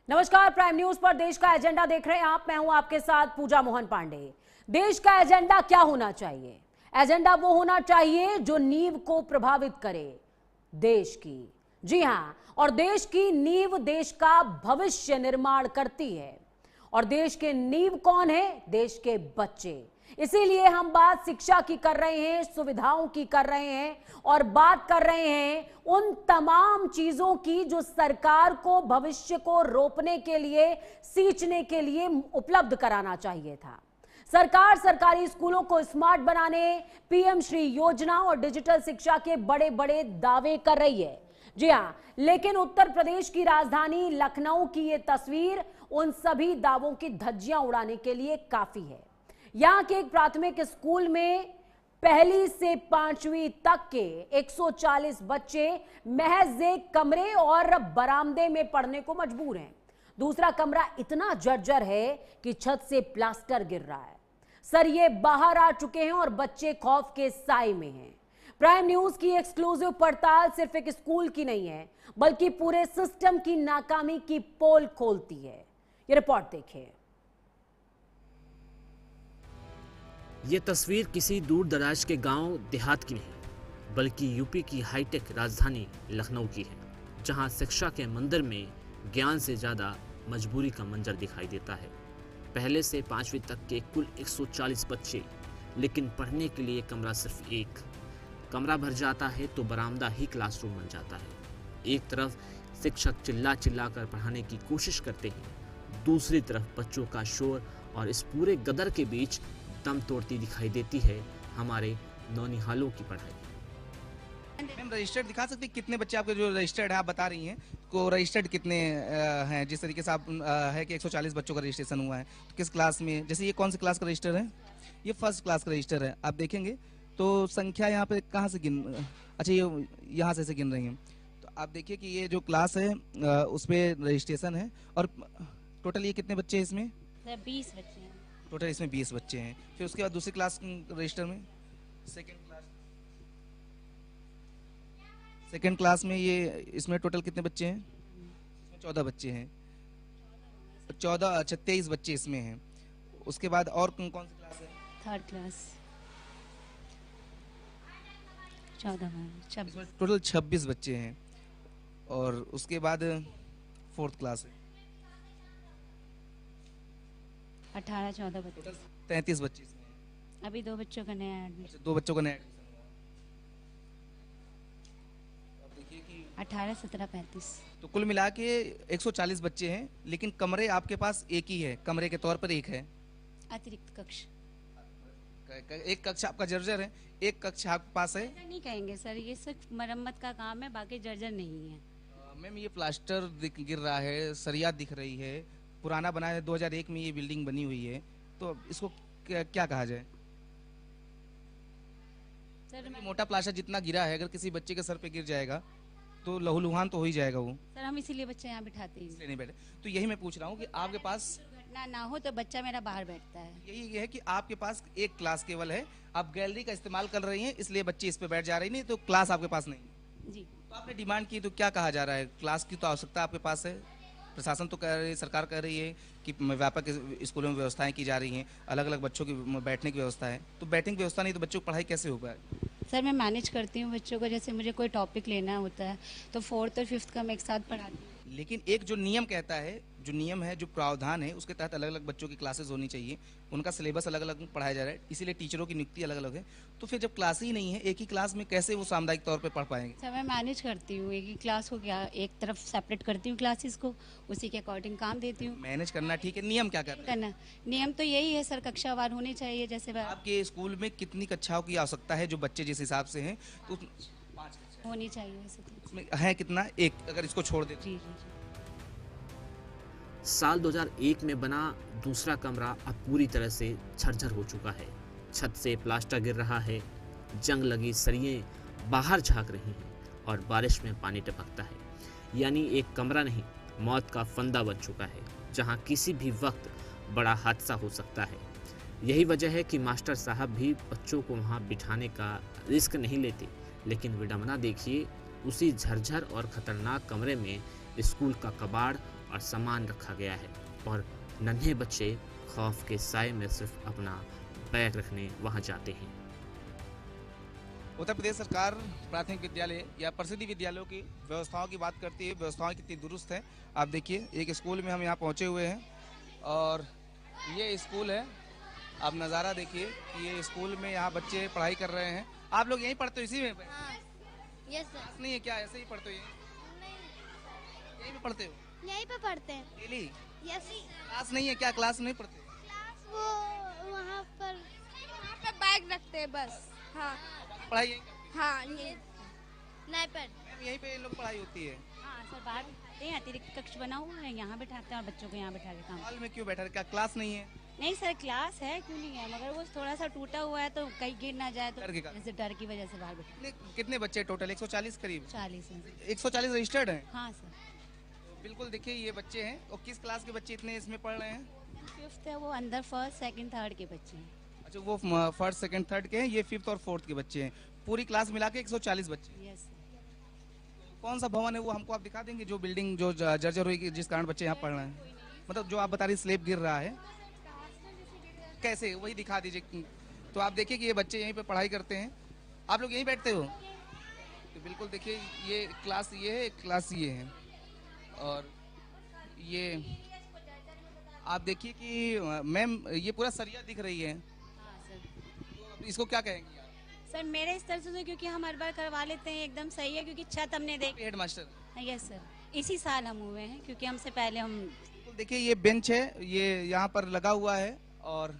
नमस्कार, prime news पर देश का एजेंडा देख रहे हैं आप। मैं हूं आपके साथ पूजा मोहन पांडे। देश का एजेंडा क्या होना चाहिए? एजेंडा वो होना चाहिए जो नींव को प्रभावित करे, देश की। जी हां, और देश की नींव देश का भविष्य निर्माण करती है। और देश के नींव कौन है? देश के बच्चे। इसीलिए हम बात शिक्षा की कर रहे हैं, सुविधाओं की कर रहे हैं और बात कर रहे हैं उन तमाम चीजों की जो सरकार को भविष्य को रोपने के लिए, सींचने के लिए उपलब्ध कराना चाहिए था। सरकार सरकारी स्कूलों को स्मार्ट बनाने, पीएम श्री योजना और डिजिटल शिक्षा के बड़े बड़े दावे कर रही है। जी हां, लेकिन उत्तर प्रदेश की राजधानी लखनऊ की यह तस्वीर उन सभी दावों की धज्जियां उड़ाने के लिए काफी है। यहां के एक प्राथमिक स्कूल में पहली से 5वीं तक के 140 बच्चे महज एक कमरे और बरामदे में पढ़ने को मजबूर हैं। दूसरा कमरा इतना जर्जर है कि छत से प्लास्टर गिर रहा है, सरिये बाहर आ चुके हैं और बच्चे खौफ के साए में हैं। प्राइम न्यूज की एक्सक्लूसिव पड़ताल सिर्फ एक स्कूल की नहीं है, बल्कि पूरे सिस्टम की नाकामी की पोल खोलती है। ये रिपोर्ट देखिए। ये तस्वीर किसी दूर दराज के गांव देहात की नहीं, बल्कि यूपी की हाईटेक राजधानी लखनऊ की है, जहां शिक्षा के मंदिर में ज्ञान से ज़्यादा मजबूरी का मंजर दिखाई देता है। पहले से 5वीं तक के कुल 140 बच्चे, लेकिन पढ़ने के लिए कमरा सिर्फ एक। कमरा भर जाता है तो बरामदा ही क्लासरूम बन जाता है। एक तरफ शिक्षक चिल्ला चिल्ला कर पढ़ाने की कोशिश करते हैं, दूसरी तरफ बच्चों का शोर, और इस पूरे गदर के बीच दम तोड़ती दिखाई देती है हमारे नौनिहालों की पढ़ाई। मैम, रजिस्टर्ड दिखा सकते हैं कितने बच्चे आपके जो रजिस्टर्ड है, आप बता रही हैं को रजिस्टर्ड कितने हैं? जिस तरीके से आप है कि 140 बच्चों का रजिस्ट्रेशन हुआ है, तो किस क्लास में? जैसे ये कौन सी क्लास का रजिस्टर है? ये फर्स्ट क्लास का रजिस्टर है। आप देखेंगे तो संख्या यहाँ पे कहाँ से अच्छा, ये यहाँ से गिन रही हैं। तो आप देखिए कि ये जो क्लास है उस पर रजिस्ट्रेशन है। और टोटल ये कितने बच्चे हैं इसमें? 20 बच्चे हैं टोटल इसमें 20 बच्चे हैं। फिर उसके बाद दूसरी क्लास रजिस्टर में सेकेंड क्लास में ये इसमें टोटल कितने बच्चे हैं? इसमें 14 बच्चे हैं। 14 अच्छा 23 बच्चे इसमें हैं। उसके बाद और कौन सी क्लास है? थर्ड क्लास 14 टोटल 26 बच्चे हैं। और उसके बाद फोर्थ क्लास है, 18-14 बच्चे। 33 बच्चे इसमें हैं। अभी 2 बच्चों का नया एडमिशन। 2 बच्चों का नया एडमिशन हुआ। अब देखिए कि 18, 17, 35। तो कुल मिला के 140 बच्चे हैं, लेकिन कमरे आपके पास एक ही है, कमरे के तौर पर एक है। अतिरिक्त कक्ष एक कक्ष आपका जर्जर है, एक कक्ष आपके पास है। ऐसा नहीं कहेंगे सर, ये सिर्फ मरम्मत का काम है, बाकी जर्जर नहीं है। मैम, ये प्लास्टर गिर रहा है, सरिया दिख रही है, पुराना बना है, 2001 में ये बिल्डिंग बनी हुई है। तो इसको क्या कहा जाए? सर मोटा प्लास्टर जितना गिरा है, अगर किसी बच्चे के सर पे गिर जाएगा तो लहूलुहान तो हो ही जाएगा वो। सर हम इसीलिए बच्चे यहाँ बिठाते हैं, इसलिए नहीं बैठे। तो यही मैं पूछ रहा हूँ कि आपके पास घटना ना हो तो बच्चा मेरा बाहर बैठता है। यही है कि आपके पास एक क्लास केवल है, आप गैलरी का इस्तेमाल कर रही हैं, इसलिए बच्चे इस पे बैठ जा रही नहीं, तो क्लास आपके पास नहीं। जी, तो आपने डिमांड की, तो क्या कहा जा रहा है? क्लास की तो आवश्यकता आपके पास है, प्रशासन तो कह रही है, सरकार कह रही है कि व्यापक स्कूलों में व्यवस्थाएं की जा रही हैं, अलग अलग बच्चों की बैठने की व्यवस्था है। तो बैठने की व्यवस्था नहीं तो बच्चों की पढ़ाई कैसे हो पाए? सर मैं मैनेज करती हूँ बच्चों को। जैसे मुझे कोई टॉपिक लेना होता है तो 4th और 5th का मैं एक साथ पढ़ाती हूँ। लेकिन एक जो नियम कहता है, जो नियम है, जो प्रावधान है, उसके तहत अलग अलग बच्चों की क्लासेस होनी चाहिए, उनका सिलेबस अलग अलग पढ़ाया जा रहा है, इसीलिए टीचरों की नियुक्ति अलग अलग है। तो फिर जब क्लास ही नहीं है, एक ही क्लास में कैसे वो सामुदायिक तौर पर पढ़ पाएंगे? सर मैं मैनेज करती हूँ, एक ही क्लास को क्या एक तरफ सेपरेट करती हूँ क्लासेस को, उसी के अकॉर्डिंग काम देती हूँ। मैनेज करना ठीक है, नियम क्या कर रहे हैं? करना नियम तो यही है सर, कक्षावार होनी चाहिए। जैसे आपके स्कूल में कितनी कक्षाओं की आवश्यकता है, जो बच्चे जिस हिसाब से हैं? तो 5 कक्षाएं होनी चाहिए वैसे तो। उसमें है कितना? एक, अगर इसको छोड़ दें। जी जी जी। साल 2001 में बना दूसरा कमरा अब पूरी तरह से झरझर हो चुका है। छत से प्लास्टर गिर रहा है, जंग लगी सरिये बाहर झांक रही हैं और बारिश में पानी टपकता है। यानी एक कमरा नहीं, मौत का फंदा बन चुका है, जहां किसी भी वक्त बड़ा हादसा हो सकता है। यही वजह है कि मास्टर साहब भी बच्चों को वहां बिठाने का रिस्क नहीं लेते। लेकिन विडंबना देखिए, उसी झरझर और खतरनाक कमरे में स्कूल का कबाड़ और सामान रखा गया है और नन्हे बच्चे खौफ के साए में सिर्फ अपना बैग रखने वहां जाते हैं। उत्तर प्रदेश सरकार प्राथमिक विद्यालय या प्रसिद्धि विद्यालयों की व्यवस्थाओं की बात करती है। व्यवस्थाएं कितनी दुरुस्त है आप देखिए। एक स्कूल में हम यहाँ पहुँचे हुए हैं और ये स्कूल है। आप नज़ारा देखिए कि ये स्कूल में यहाँ बच्चे पढ़ाई कर रहे हैं। आप लोग यहीं पढ़ते हो इसी में? हाँ, यस सर। क्लास नहीं है क्या? ऐसे ही पढ़ते हो? यहीं पे पढ़ते हो? यहीं पे पढ़ते हैं। डेली? यस। क्लास नहीं है क्या? क्लास नहीं पढ़ते? क्लास वो वहाँ पे बैग रखते हैं बस। हाँ पढ़ाई यहीं करते हाँ, ये नहीं पर हैं? यहीं पे इन लोग पढ़ाई होती है। हाँ सर, बाहर बैठाते हैं, अतिरिक्त कक्ष बना हुआ है, यहाँ बैठाते हैं और बच्चों को यहाँ बैठा के काम। हॉल में क्यों बैठा? क्या क्लास नहीं है? नहीं सर, क्लास है, क्यों नहीं है, मगर वो थोड़ा सा टूटा हुआ है तो कहीं गिर ना जाए तो डर के कारण। जैसे डर की वजह से बाहर बैठा। कितने बच्चे टोटल? 140 करीब। 40 है। 140 रजिस्टर्ड हैं। हाँ सर। बिल्कुल देखिए ये बच्चे हैं। और किस क्लास के बच्चे इतने इसमें पढ़ रहे हैं? 5th है, वो अंदर 1st, 2nd, 3rd के बच्चे हैं। अच्छा, वो 1st, 2nd, 3rd के हैं। ये 5th और 4th के बच्चे हैं। पूरी क्लास मिला के 140 बच्चे। Yes sir. कौन सा भवन है वो हमको आप दिखा देंगे? जो बिल्डिंग जो जर्जर हुई जिस कारण बच्चे यहाँ पढ़ रहे हैं, मतलब जो आप बता रही स्लेब गिर रहा है, कैसे वही दिखा दीजिए। तो आप देखिए कि ये बच्चे यहीं पे पढ़ाई करते हैं। आप लोग यहीं बैठते हो? तो बिल्कुल देखिए ये क्लास ये है, क्लास ये है। और ये आप देखिए कि मैम ये पूरा सरिया दिख रही है। हाँ सर। तो इसको क्या कहेंगे? सर मेरे इस तरह से तो क्योंकि हम हर बार करवा लेते हैं, एकदम सही है, क्योंकि छत हमने देखी। Head master? यस सर, इसी साल हम हुए हैं, क्योंकि हमसे पहले हम। तो देखिए ये बेंच है, ये यहाँ पर लगा हुआ है। और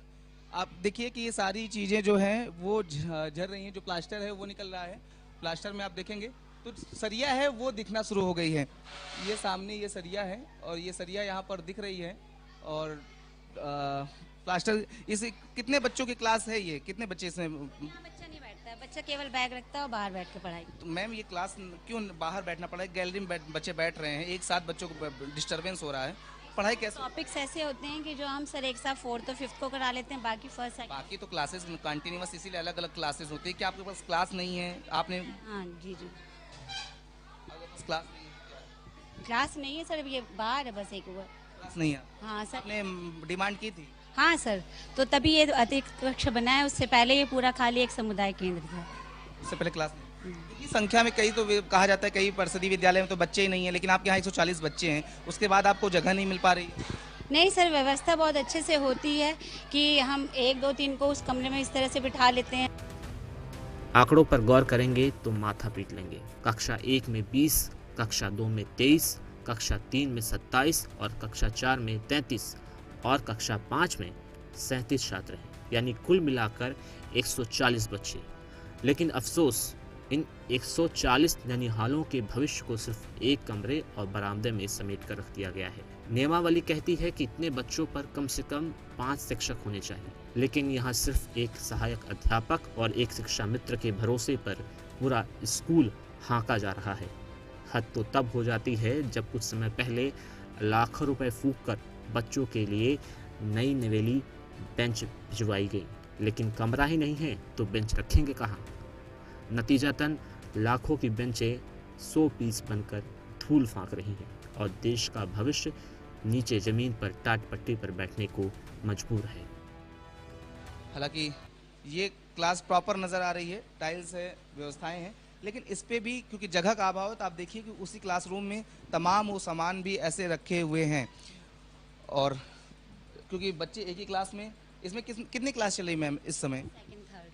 आप देखिए कि ये सारी चीज़ें जो हैं वो झड़ रही हैं। जो प्लास्टर है वो निकल रहा है। प्लास्टर में आप देखेंगे तो सरिया है वो दिखना शुरू हो गई है। ये सामने ये सरिया है और ये सरिया यहाँ पर दिख रही है। और प्लास्टर इस कितने बच्चों की क्लास है? ये कितने बच्चे इसमें? यहाँ बच्चा नहीं बैठता है, बच्चा केवल बैग रखता है और बाहर बैठ के पढ़ाई। तो मैम ये क्लास क्यों बाहर बैठना पड़ा है? गैलरी में बच्चे बैठ रहे हैं, एक साथ बच्चों को डिस्टरबेंस हो रहा है। पढ़ाई कैसे? टॉपिक्स ऐसे होते हैं कि जो हम सर एक साथ 4th और 5th को करा लेते हैं, बाकी 1st, 2nd। बाकी तो क्लासेस कंटिन्यूअस इसीलिए अलग अलग क्लासेस होती है। क्या आपके पास क्लास नहीं है? आपने हाँ जी जी, क्लास नहीं है? क्लास नहीं है सर, ये बाहर है बस एक वो। क्लास नहीं है? हाँ सर। आपने डिमांड की थी? हाँ सर, तो तभी ये अतिरिक्त कक्ष बना है, उससे पहले ये पूरा खाली एक समुदाय केंद्र था। उससे पहले क्लास नहीं? इतनी संख्या में कई तो कहा जाता है कई परिषदीय विद्यालय में तो बच्चे ही नहीं है, लेकिन आपके यहाँ 140 बच्चे हैं, उसके बाद आपको जगह नहीं मिल पा रही? नहीं सर, व्यवस्था बहुत अच्छे से होती है कि हम 1, 2, 3 को उस कमरे में इस तरह से बिठा लेते हैं। आंकड़ों पर गौर करेंगे तो माथा पीट लेंगे। कक्षा 1 में 20, कक्षा 2 में 23, कक्षा 3 में 27 और कक्षा 4 में 33 और कक्षा 5 में 37 छात्र हैं, यानी कुल मिलाकर 140 बच्चे। लेकिन अफसोस, इन 140 ननिहालों के भविष्य को सिर्फ एक कमरे और बरामदे में समेट कर रख दिया गया है। नियमावली कहती है कि इतने बच्चों पर कम से कम 5 शिक्षक होने चाहिए, लेकिन यहाँ सिर्फ एक सहायक अध्यापक और एक शिक्षा मित्र के भरोसे पर पूरा स्कूल हाँका जा रहा है। हद तो तब हो जाती है जब कुछ समय पहले लाखों रुपए फूंक कर बच्चों के लिए नई नवेली बेंच भिजवाई गई, लेकिन कमरा ही नहीं है तो बेंच रखेंगे कहाँ? नतीजतन लाखों की बेंचें 100 पीस बनकर धूल फांक रही हैं और देश का भविष्य नीचे जमीन पर टाट पट्टी पर बैठने को मजबूर है। हालांकि ये क्लास प्रॉपर नज़र आ रही है, टाइल्स है, व्यवस्थाएं हैं, लेकिन इस पे भी क्योंकि जगह का अभाव है तो आप देखिए कि उसी क्लासरूम में तमाम वो सामान भी ऐसे रखे हुए हैं। और क्योंकि बच्चे एक ही क्लास में, इसमें कितनी क्लास चल रही है मैम इस समय? 2nd, 3rd।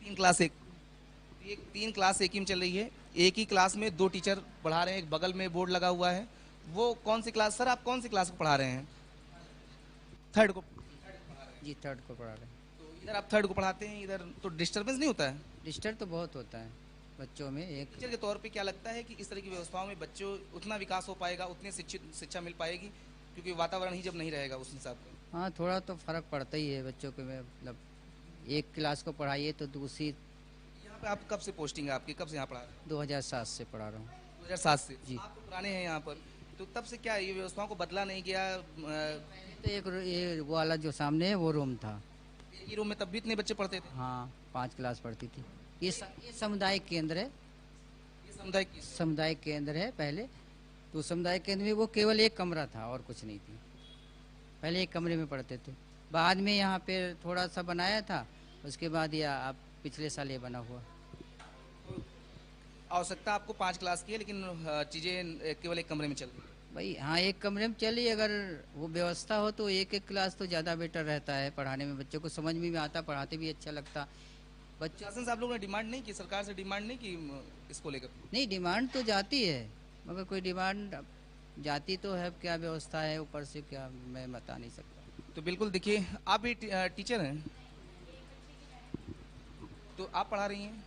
3 क्लास एक 3 क्लास एक ही में चल रही है। एक ही क्लास में 2 टीचर पढ़ा रहे हैं, एक बगल में बोर्ड लगा हुआ है। वो कौन सी क्लास? सर आप कौन सी क्लास को पढ़ा रहे हैं? 3rd को? जी 3rd को पढ़ा रहे हैं। तो इधर आप 3rd को पढ़ाते हैं, इधर तो डिस्टर्बेंस नहीं होता है? डिस्टर्ब तो बहुत होता है बच्चों में। एक टीचर के तौर पे क्या लगता है कि इस तरह की व्यवस्थाओं में बच्चों उतना विकास हो पाएगा, उतनी शिक्षा मिल पाएगी, क्योंकि वातावरण ही जब नहीं रहेगा उस हिसाब से? हाँ, थोड़ा तो फर्क पड़ता ही है बच्चों के में। मतलब एक क्लास को पढ़ाइए तो दूसरी। यहाँ पे आप कब से पोस्टिंग है आपकी? कब से यहाँ पढ़ा रहे हैं? 2007 से पढ़ा रहा हूँ। 2007 से? जी। आप तो पुराने हैं यहाँ पर, तो तब से क्या ये व्यवस्थाओं को बदला नहीं गया? तो एक ये वो वाला जो सामने है वो रूम था। एक ही रूम में तब भी इतने बच्चे पढ़ते थे? हाँ, 5 क्लास पढ़ती थी। ये समुदाय केंद्र है। ये समुदाय की समुदाय केंद्र है पहले। तो उस सामुदायिक केंद्र में वो केवल एक कमरा था और कुछ नहीं थी। पहले एक कमरे में पढ़ते थे, बाद में यहाँ पे थोड़ा सा बनाया था, उसके बाद यह अब पिछले साल ये बना हुआ। आवश्यकता आपको 5 क्लास की है, लेकिन चीज़ें केवल एक कमरे में चल रही है। भाई हाँ, एक कमरे में चलिए, अगर वो व्यवस्था हो तो एक एक क्लास तो ज़्यादा बेटर रहता है, पढ़ाने में बच्चों को समझ में भी आता, पढ़ाते भी अच्छा लगता। बच्चों शासन से आप लोगों ने डिमांड नहीं की, सरकार से डिमांड नहीं की इसको लेकर? नहीं, डिमांड तो जाती है, मगर कोई डिमांड जाती तो है, क्या व्यवस्था है ऊपर से क्या मैं बता नहीं सकता। तो बिल्कुल देखिए, आप भी टीचर हैं, तो आप पढ़ा रही हैं।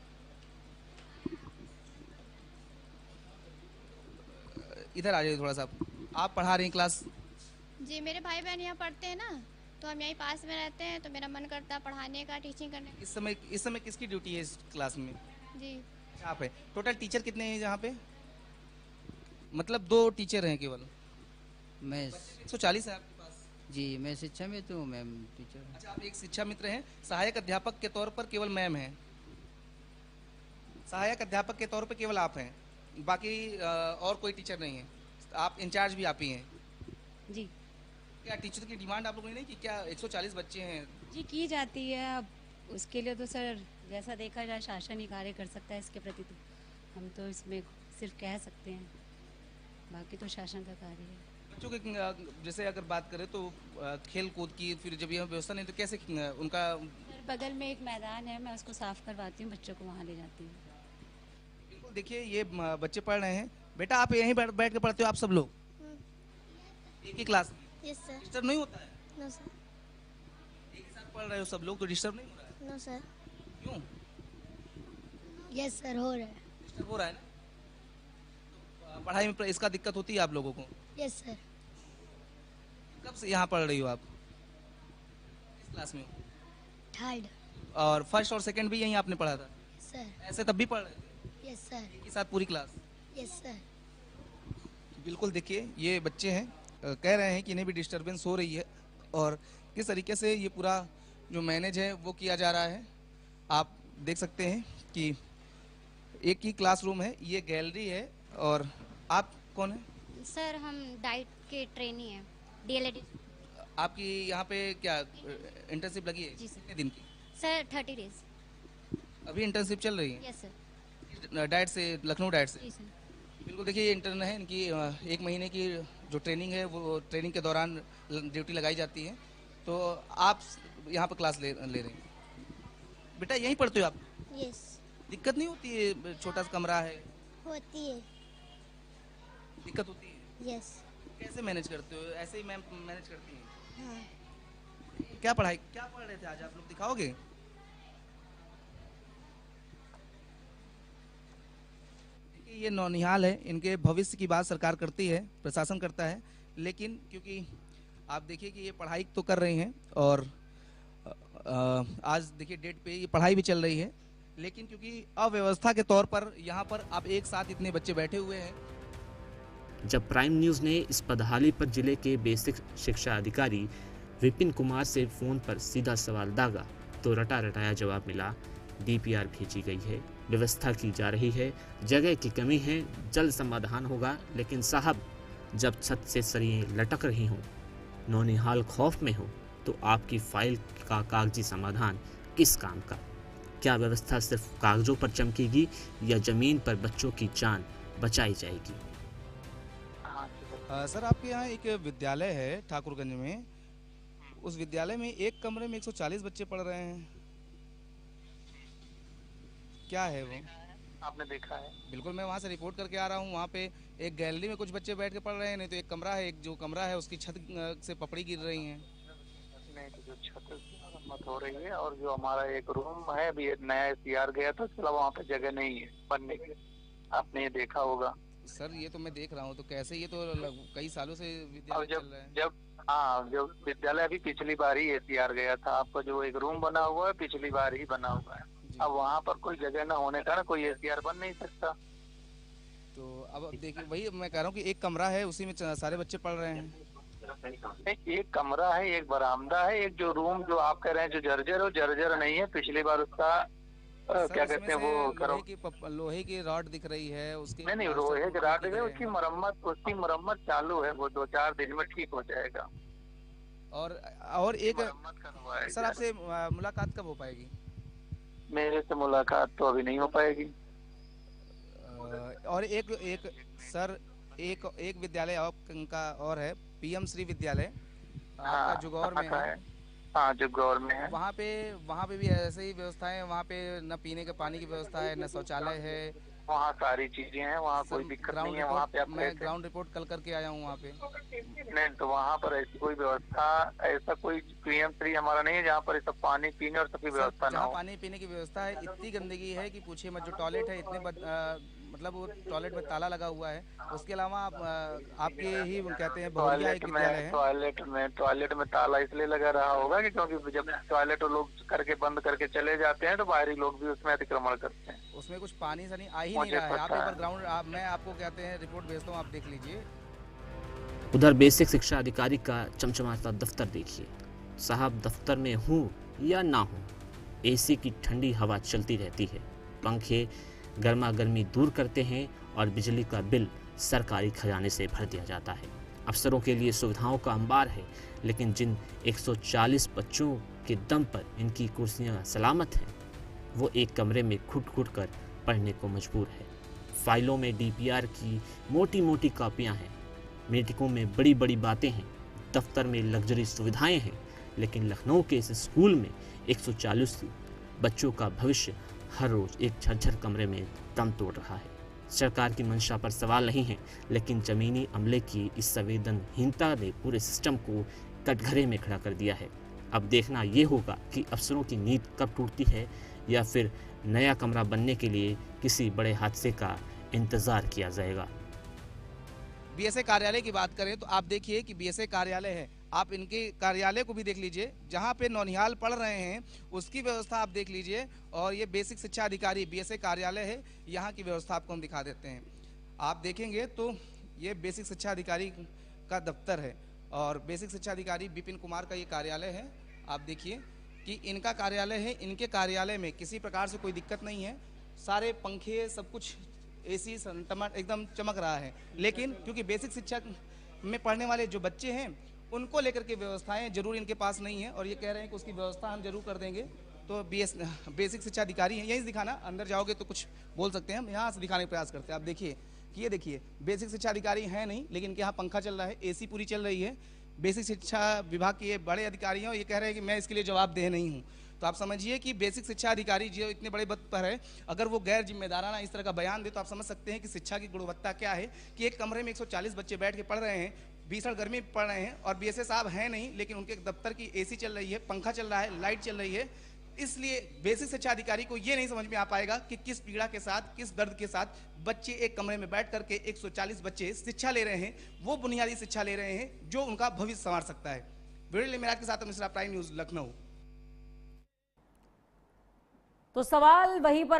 इधर आ जाइए थोड़ा सा, आप पढ़ा रही हैं क्लास? जी, मेरे भाई बहन यहाँ पढ़ते हैं ना, तो हम यहीं पास में रहते हैं, तो मेरा मन करता है पढ़ाने का, टीचिंग करने का। इस समय किसकी ड्यूटी है इस क्लास में? जी, आप है। टोटल टीचर कितने हैं यहाँ पे? मतलब 2 टीचर हैं केवल? मैं 140 है आपके पास? जी, मैं शिक्षा में तो मैम टीचर। अच्छा, आप एक शिक्षा मित्र हैं, सहायक अध्यापक के तौर पर केवल मैम हैं, सहायक अध्यापक के तौर पर केवल आप हैं, बाकी और कोई टीचर नहीं है। आप इंचार्ज भी आप ही हैं? जी क्या टीचर की डिमांड आप लोगों ने नहीं की क्या? 140 बच्चे हैं। जी की जाती है। अब उसके लिए तो सर जैसा देखा जाए शासन ही कार्य कर सकता है इसके प्रति, तो हम तो इसमें सिर्फ कह सकते हैं, बाकी तो शासन का कार्य है। बच्चों के जैसे अगर बात करें तो खेल कूद की, फिर जब यह व्यवस्था नहीं तो कैसे उनका? सर बगल में एक मैदान है, मैं उसको साफ करवाती हूँ, बच्चों को वहाँ ले जाती हूँ। बिल्कुल देखिए, ये बच्चे पढ़ रहे हैं। बेटा आप यहीं बैठ के पढ़ते हो आप सब लोग एक ही क्लास में? Yes sir. डिस्टर्ब नहीं होता है? No sir. एक ही साथ पढ़ रहे हो सब लोग तो डिस्टर्ब नहीं हो रहा है? No sir. क्यों यस सर, हो रहा है। डिस्टर्ब हो रहा है ना? तो पढ़ाई में इसका दिक्कत होती है आप लोगों को? Yes sir. कब से यहाँ पढ़ रही हो आप? किस क्लास में हो? 3rd। और फर्स्ट और सेकंड भी यहीं आपने पढ़ा था? सर। ऐसे तब भी पढ़ रहे थे यस सर। एक ही साथ पूरी क्लास? Yes sir. बिल्कुल देखिए, ये बच्चे हैं, कह रहे हैं कि इन्हें भी डिस्टरबेंस हो रही है, और किस तरीके से ये पूरा जो मैनेज है वो किया जा रहा है। आप देख सकते हैं कि एक ही क्लासरूम है, ये गैलरी है। और आप कौन है? सर हम डाइट के ट्रेनी हैं, डीएलएड। आपकी यहाँ पे क्या इंटर्नशिप लगी है? जी सर। कितने दिन की? Sir 30 days. अभी इंटर्नशिप चल रही है? Yes sir. डाइट से, लखनऊ डाइट से? जी सर। बिल्कुल देखिए, ये इंटर्न है, इनकी 1 महीने की जो ट्रेनिंग है वो ट्रेनिंग के दौरान ड्यूटी लगाई जाती है। तो आप यहाँ पर क्लास ले रहे हैं। बेटा यहीं पढ़ते हो आप? यस। दिक्कत नहीं होती है? छोटा सा कमरा है, होती है। दिक्कत होती है? यस। कैसे मैनेज करते हो? ऐसे ही मैम मैनेज करती हैं? हाँ। क्या पढ़ रहे थे आज आप लोग, दिखाओगे? ये नौनिहाल है, इनके भविष्य की बात सरकार करती है, प्रशासन करता है, लेकिन क्योंकि आप देखिए कि ये पढ़ाई तो कर रही हैं, और आज देखिए डेट पे ये पढ़ाई भी चल रही है, लेकिन क्योंकि अव्यवस्था के तौर पर यहाँ पर अब एक साथ इतने बच्चे बैठे हुए हैं। जब प्राइम न्यूज़ ने इस बदहाली पर जिले के बेसिक शिक्षा अधिकारी विपिन कुमार से फ़ोन पर सीधा सवाल दागा तो रटा रटाया जवाब मिला। डीपीआर भेजी गई है, व्यवस्था की जा रही है, जगह की कमी है, जल्द समाधान होगा। लेकिन साहब, जब छत से सरिये लटक रही हों, नौनिहाल खौफ में हो, तो आपकी फाइल का कागजी समाधान किस काम का? क्या व्यवस्था सिर्फ कागजों पर चमकेगी या ज़मीन पर बच्चों की जान बचाई जाएगी? सर आपके यहाँ एक विद्यालय है ठाकुरगंज में, उस विद्यालय में एक कमरे में 140 बच्चे पढ़ रहे हैं, क्या है वो? आपने देखा है? बिल्कुल, मैं वहाँ से रिपोर्ट करके आ रहा हूँ। वहाँ पे एक गैलरी में कुछ बच्चे बैठ के पढ़ रहे हैं, नहीं तो एक कमरा है, एक जो कमरा है उसकी छत से पपड़ी गिर रही हैं। नहीं तो जो छत की मरम्मत हो रही है, और जो हमारा एक रूम है अभी नया सीआर गया था, उसके अलावा वहाँ पे जगह नहीं है बनने की, आपने ये देखा होगा। सर ये तो मैं देख रहा हूँ, तो कैसे, ये तो कई सालों से विद्यालय चल रहा है। जो विद्यालय अभी पिछली बार ही एसीआर गया था, आपका जो एक रूम बना हुआ है पिछली बार ही बना हुआ है, अब वहाँ पर कोई जगह न होने का कोई एसीआर बन नहीं सकता। तो अब देखिए, वही मैं कह रहा हूँ कि एक कमरा है, उसी में सारे बच्चे पढ़ रहे हैं। एक कमरा है, एक बरामदा है, एक जो रूम जो आप कह रहे हैं जो जर्जर हो, जर्जर नहीं है, पिछली बार उसका सर, क्या उसमें कहते हैं से वो करो। लोहे की रॉड दिख रही है, उसके नहीं नहीं, प्लास्टर रोहे टूटे गिरा दिख देंगे, रहे हैं। उसकी मरम्मत चालू है, वो 2-4 दिन में ठीक हो जाएगा। और एक मरम्मत करवाएगा। सर, आपसे मुलाकात कब हो पाएगी? मेरे से मुलाकात तो अभी नहीं हो पाएगी। और एक सर, एक विद्यालय आपका और है, पीएम श्री विद्यालय, आपका हाँ, जुगौर कहाँ में का है। है? हाँ, जो गौर में है। वहाँ पे भी ऐसे ही व्यवस्थाएं हैं? वहाँ पे न पीने के पानी की व्यवस्था है, न शौचालय है? वहाँ सारी चीजें हैं, वहाँ सर, कोई दिक्कत नहीं है। वहाँ पे आप मैं कैसे? ग्राउंड रिपोर्ट कल करके आया हूँ वहाँ पे। नहीं, तो वहाँ पर ऐसी कोई व्यवस्था, ऐसा कोई पीएम श्री हमारा नहीं है जहाँ पर सब पानी पीने और सबकी व्यवस्था ना जहाँ हो। पानी पीने की व्यवस्था है, इतनी गंदगी है कि पूछिए मत। जो टॉयलेट है मतलब वो टॉयलेट में ताला लगा हुआ है। उसके अलावा आपके ही कहते हैं बहुरिया एक विद्यालय है। टॉयलेट में ताला इसलिए लगा रहा होगा कि क्योंकि जब टॉयलेट लोग करके बंद करके चले जाते हैं तो बाहरी लोग भी उसमें अतिक्रमण करते हैं। उसमें कुछ पानी सनी आ ही नहीं रहा है। आप एक बार ग्राउंड, मैं आपको कहते हैं रिपोर्ट भेजता हूँ, आप देख लीजिए। उधर बेसिक शिक्षा अधिकारी का चमचमाता दफ्तर देखिए। साहब, दफ्तर में हूँ या ना हूँ, एसी की ठंडी हवा चलती रहती है, पंखे गर्मा गर्मी दूर करते हैं और बिजली का बिल सरकारी खजाने से भर दिया जाता है। अफसरों के लिए सुविधाओं का अंबार है, लेकिन जिन 140 बच्चों के दम पर इनकी कुर्सियां सलामत हैं, वो एक कमरे में घुट घुट कर पढ़ने को मजबूर है। फाइलों में डीपीआर की मोटी मोटी कापियां हैं, मीटिंगों में बड़ी बड़ी बातें हैं, दफ्तर में लग्जरी सुविधाएं हैं, लेकिन लखनऊ के इस स्कूल में 140 बच्चों का भविष्य हर रोज एक झरझर कमरे में दम तोड़ रहा है। सरकार की मंशा पर सवाल नहीं है, लेकिन जमीनी अमले की इस संवेदनहीनता ने पूरे सिस्टम को कटघरे में खड़ा कर दिया है। अब देखना ये होगा कि अफसरों की नींद कब टूटती है, या फिर नया कमरा बनने के लिए किसी बड़े हादसे का इंतजार किया जाएगा। बीएसए कार्यालय की बात करें तो आप देखिए कि बीएसए कार्यालय है। आप इनके कार्यालय को भी देख लीजिए, जहाँ पे नौनिहाल पढ़ रहे हैं उसकी व्यवस्था आप देख लीजिए। और ये बेसिक शिक्षा अधिकारी बीएसए कार्यालय है, यहाँ की व्यवस्था आपको हम दिखा देते हैं। आप देखेंगे तो ये बेसिक शिक्षा अधिकारी का दफ्तर है और बेसिक शिक्षा अधिकारी विपिन कुमार का ये कार्यालय है। आप देखिए कि इनका कार्यालय है। इनके कार्यालय में किसी प्रकार से कोई दिक्कत नहीं है, सारे पंखे सब कुछ एसी एकदम चमक रहा है। लेकिन क्योंकि बेसिक शिक्षा में पढ़ने वाले जो बच्चे हैं उनको लेकर के व्यवस्थाएं जरूर इनके पास नहीं है और ये कह रहे हैं कि उसकी व्यवस्था हम जरूर कर देंगे। तो बेसिक शिक्षा अधिकारी हैं, यहीं से दिखाना, अंदर जाओगे तो कुछ बोल सकते हैं, हम यहाँ से दिखाने का प्रयास करते हैं। आप देखिए कि ये देखिए बेसिक शिक्षा अधिकारी हैं नहीं, लेकिन इनके यहाँ पंखा चल रहा है, एसी पूरी चल रही है। बेसिक शिक्षा विभाग के ये बड़े अधिकारी हैं और ये कह रहे हैं कि मैं इसके लिए जवाबदेह नहीं हूँ। तो आप समझिए कि बेसिक शिक्षा अधिकारी जो इतने बड़े पद पर है, अगर वो गैर जिम्मेदाराना इस तरह का बयान दे तो आप समझ सकते हैं कि शिक्षा की गुणवत्ता क्या है। कि एक कमरे में 140 बच्चे बैठ के पढ़ रहे हैं, भीषण गर्मी में पढ़ रहे हैं और बीएसए साहब हैं नहीं, लेकिन उनके दफ्तर की एसी चल रही है, पंखा चल रहा है, लाइट चल रही है। इसलिए बेसिक शिक्षा अधिकारी को ये नहीं समझ में आ पाएगा कि किस पीड़ा के साथ, किस दर्द के साथ बच्चे एक कमरे में बैठ करके 140 बच्चे शिक्षा ले रहे हैं, वो बुनियादी शिक्षा ले रहे हैं जो उनका भविष्य संवार सकता है। वीडियो मेरा के साथ मिश्रा, प्राइम न्यूज, लखनऊ। तो सवाल वहीं पर